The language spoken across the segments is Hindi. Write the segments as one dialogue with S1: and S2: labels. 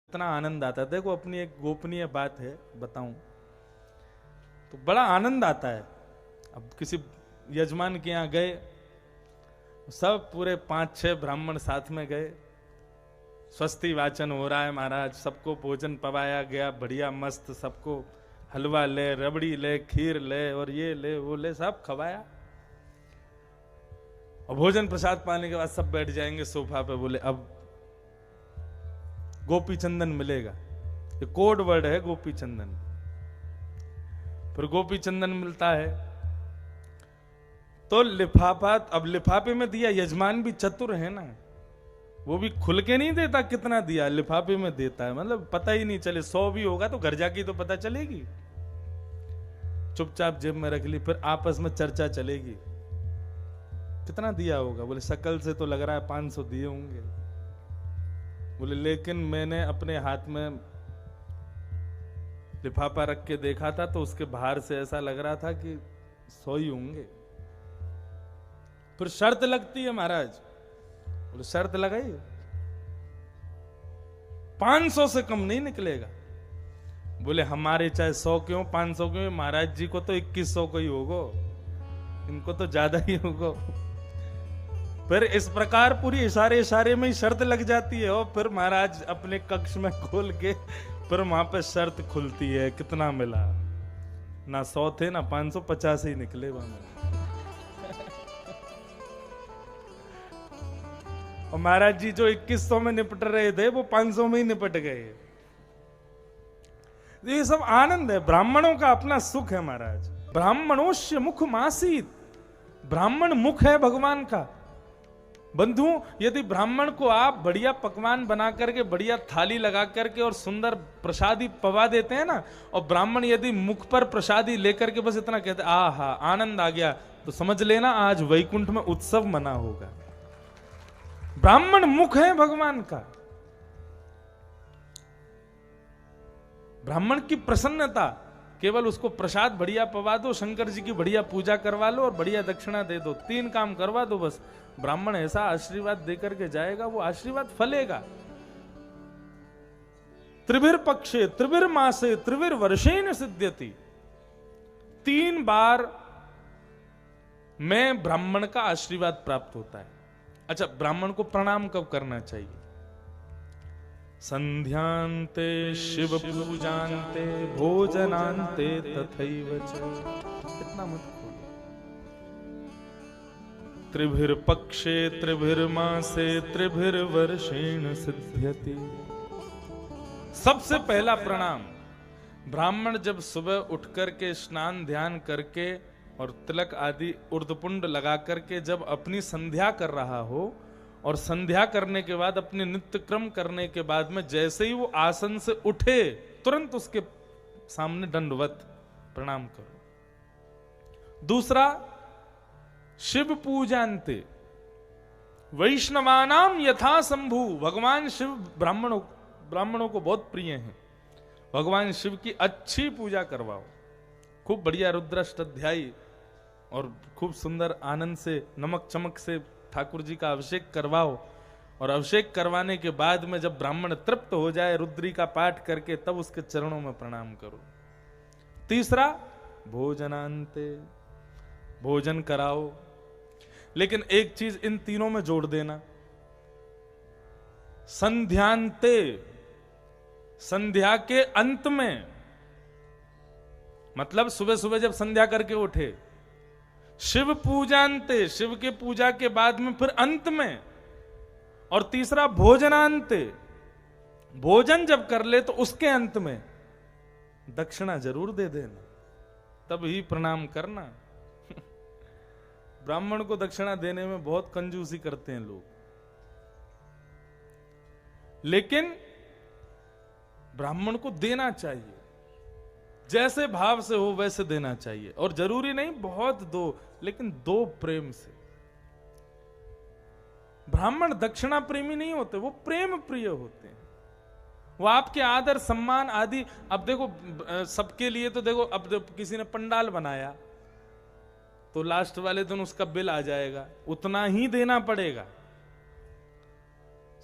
S1: इतना आनंद आता है। देखो अपनी एक गोपनीय बात है बताऊं तो बड़ा आनंद आता है। अब किसी यजमान के यहाँ गए, सब पूरे 5-6 ब्राह्मण साथ में गए, स्वस्ति वाचन हो रहा है महाराज, सबको भोजन पवाया गया बढ़िया मस्त, सबको हलवा ले, रबड़ी ले, खीर ले और ये ले वो ले, सब खवाया। और भोजन प्रसाद पाने के बाद सब बैठ जाएंगे सोफा पे, बोले अब गोपी चंदन मिलेगा। ये कोड वर्ड है गोपी चंदन। फिर गोपी चंदन मिलता है तो लिफाफा, अब लिफाफे में दिया, यजमान भी चतुर है ना, वो भी खुल के नहीं देता कितना दिया, लिफाफे में देता है, मतलब पता ही नहीं चले। 100 भी होगा तो घर जाके तो पता चलेगी, चुपचाप जेब में रख ली। फिर आपस में चर्चा चलेगी कितना दिया होगा, बोले शकल से तो लग रहा है 500 दिए होंगे। बोले लेकिन मैंने अपने हाथ में लिफाफा रख के देखा था तो उसके बाहर से ऐसा लग रहा था कि 100 ही होंगे। फिर शर्त लगती है महाराज, बोले शर्त लगाई 500 से कम नहीं निकलेगा। बोले हमारे चाहे 100 क्यों 500 क्यों, महाराज जी को तो 2100 को ही होगा, इनको तो ज्यादा ही होगा। फिर इस प्रकार पूरी इशारे इशारे में ही शर्त लग जाती है। और फिर महाराज अपने कक्ष में खोल के फिर वहां पे शर्त खुलती है, कितना मिला, ना 100 थे ना 550 ही निकले वहां। और महाराज जी जो 2100 में निपट रहे थे वो 500 में ही निपट गए। ये सब आनंद है, ब्राह्मणों का अपना सुख है महाराज। ब्राह्मणोस्य मुख मासीत, ब्राह्मण मुख है भगवान का। बंधु, यदि ब्राह्मण को आप बढ़िया पकवान बना करके, बढ़िया थाली लगा करके और सुंदर प्रसादी पवा देते हैं ना, और ब्राह्मण यदि मुख पर प्रसादी लेकर के बस इतना कहते आहा आनंद आ गया, तो समझ लेना आज वैकुंठ में उत्सव मना होगा। ब्राह्मण मुख है भगवान का। ब्राह्मण की प्रसन्नता, केवल उसको प्रसाद बढ़िया पवा दो, शंकर जी की बढ़िया पूजा करवा लो और बढ़िया दक्षिणा दे दो, 3 काम करवा दो बस, ब्राह्मण ऐसा आशीर्वाद देकर के जाएगा, वो आशीर्वाद फलेगा। त्रिभिर पक्षे त्रिभिर मासे त्रिभिर वर्षेण सिद्ध्यति, 3 बार में ब्राह्मण का आशीर्वाद प्राप्त होता है। अच्छा, ब्राह्मण को प्रणाम कब करना चाहिए? संध्यांते शिव पूजांते भोजनांते तथैव च। इतना मत खोलो। त्रिभिर पक्षे त्रिभिर मासे त्रिभिर वर्षेण सिद्ध्यति। सबसे पहला प्रणाम, ब्राह्मण जब सुबह उठ करके स्नान ध्यान करके और तिलक आदि उर्धपुंड लगा करके जब अपनी संध्या कर रहा हो, और संध्या करने के बाद अपने नित्य क्रम करने के बाद में जैसे ही वो आसन से उठे, तुरंत उसके सामने दंडवत प्रणाम करो। दूसरा, शिव पूजान्ते वैष्णवानाम यथा शंभु। भगवान शिव ब्राह्मणों को बहुत प्रिय हैं। भगवान शिव की अच्छी पूजा करवाओ, खूब बढ़िया रुद्राष्टध्यायी और खूब सुंदर आनंद से नमक चमक से ठाकुर जी का अभिषेक करवाओ। और अभिषेक करवाने के बाद में जब ब्राह्मण तृप्त हो जाए रुद्री का पाठ करके, तब उसके चरणों में प्रणाम करो। तीसरा, भोजनांते, भोजन कराओ। लेकिन एक चीज इन तीनों में जोड़ देना, संध्यांते, संध्या के अंत में, मतलब सुबह सुबह जब संध्या करके उठे। शिव पूजांते, शिव के पूजा के बाद में फिर अंत में। और तीसरा, भोजनांते, भोजन जब कर ले तो उसके अंत में दक्षिणा जरूर दे देना, तब ही प्रणाम करना। ब्राह्मण को दक्षिणा देने में बहुत कंजूसी करते हैं लोग, लेकिन ब्राह्मण को देना चाहिए, जैसे भाव से हो वैसे देना चाहिए। और जरूरी नहीं बहुत दो, लेकिन दो प्रेम से। ब्राह्मण दक्षिणा प्रेमी नहीं होते, वो प्रेम प्रिय होते हैं। वो आपके आदर सम्मान आदि, अब देखो सबके लिए तो देखो, अब किसी ने पंडाल बनाया तो लास्ट वाले दिन उसका बिल आ जाएगा, उतना ही देना पड़ेगा।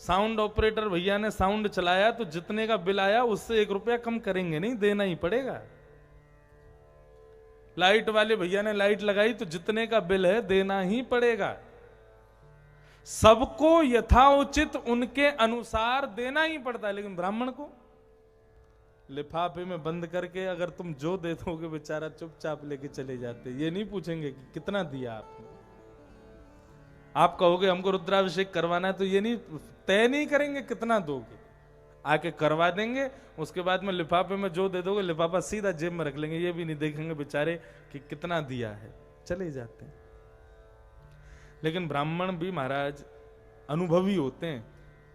S1: साउंड ऑपरेटर भैया ने साउंड चलाया तो जितने का बिल आया उससे 1 रुपया कम करेंगे नहीं, देना ही पड़ेगा। लाइट वाले भैया ने लाइट लगाई तो जितने का बिल है देना ही पड़ेगा। सबको यथाउचित उनके अनुसार देना ही पड़ता है। लेकिन ब्राह्मण को लिफाफे में बंद करके अगर तुम जो दे दोगे बेचारा चुपचाप लेके चले जाते, ये नहीं पूछेंगे कि कितना दिया आपने। आप कहोगे हमको रुद्राभिषेक करवाना है तो ये नहीं तय नहीं करेंगे कितना दोगे, आके करवा देंगे, उसके बाद में लिफाफे में जो दे दोगे लिफाफा सीधा जेब में रख लेंगे, ये भी नहीं देखेंगे बेचारे कि कितना दिया है, चले जाते हैं। लेकिन ब्राह्मण भी महाराज अनुभवी होते हैं,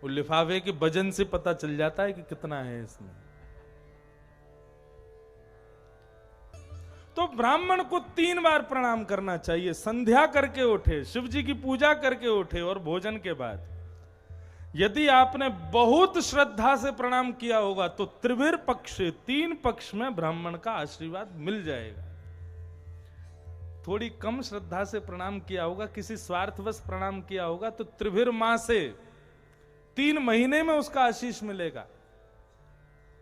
S1: वो लिफाफे के वजन से पता चल जाता है कि कितना है इसमें। तो ब्राह्मण को 3 बार प्रणाम करना चाहिए। संध्या करके उठे, शिव जी की पूजा करके उठे और भोजन के बाद। यदि आपने बहुत श्रद्धा से प्रणाम किया होगा तो त्रिभिर पक्ष 3 पक्ष में ब्राह्मण का आशीर्वाद मिल जाएगा। थोड़ी कम श्रद्धा से प्रणाम किया होगा, किसी स्वार्थवश प्रणाम किया होगा तो त्रिभिर माह से 3 महीने में उसका आशीष मिलेगा।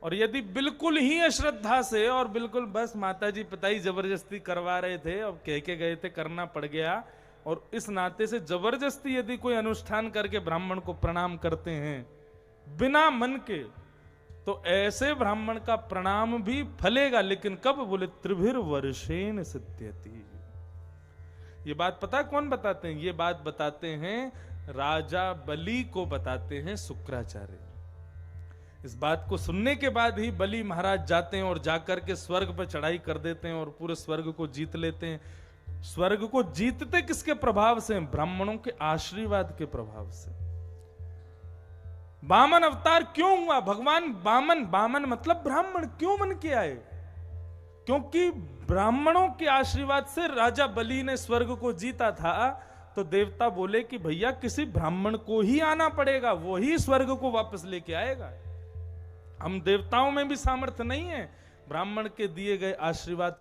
S1: और यदि बिल्कुल ही अश्रद्धा से और बिल्कुल बस माताजी पिताजी जबरदस्ती करवा रहे थे और कह के गए थे करना पड़ गया, और इस नाते से जबरदस्ती यदि कोई अनुष्ठान करके ब्राह्मण को प्रणाम करते हैं बिना मन के, तो ऐसे ब्राह्मण का प्रणाम भी फलेगा। लेकिन कब? बोले त्रिभिर वर्षेण सिद्ध्यति। ये बात पता कौन बताते हैं? ये बात बताते हैं राजा बलि को बताते हैं शुक्राचार्य। इस बात को सुनने के बाद ही बलि महाराज जाते हैं और जाकर के स्वर्ग पर चढ़ाई कर देते हैं और पूरे स्वर्ग को जीत लेते हैं। स्वर्ग को जीतते किसके प्रभाव से? ब्राह्मणों के आशीर्वाद के प्रभाव से। वामन अवतार क्यों हुआ? भगवान वामन मतलब ब्राह्मण क्यों बन के आए? क्योंकि ब्राह्मणों के आशीर्वाद से राजा बलि ने स्वर्ग को जीता था। तो देवता बोले कि भैया किसी ब्राह्मण को ही आना पड़ेगा, वो ही स्वर्ग को वापस लेके आएगा। हम देवताओं में भी सामर्थ्य नहीं है, ब्राह्मण के दिए गए आशीर्वाद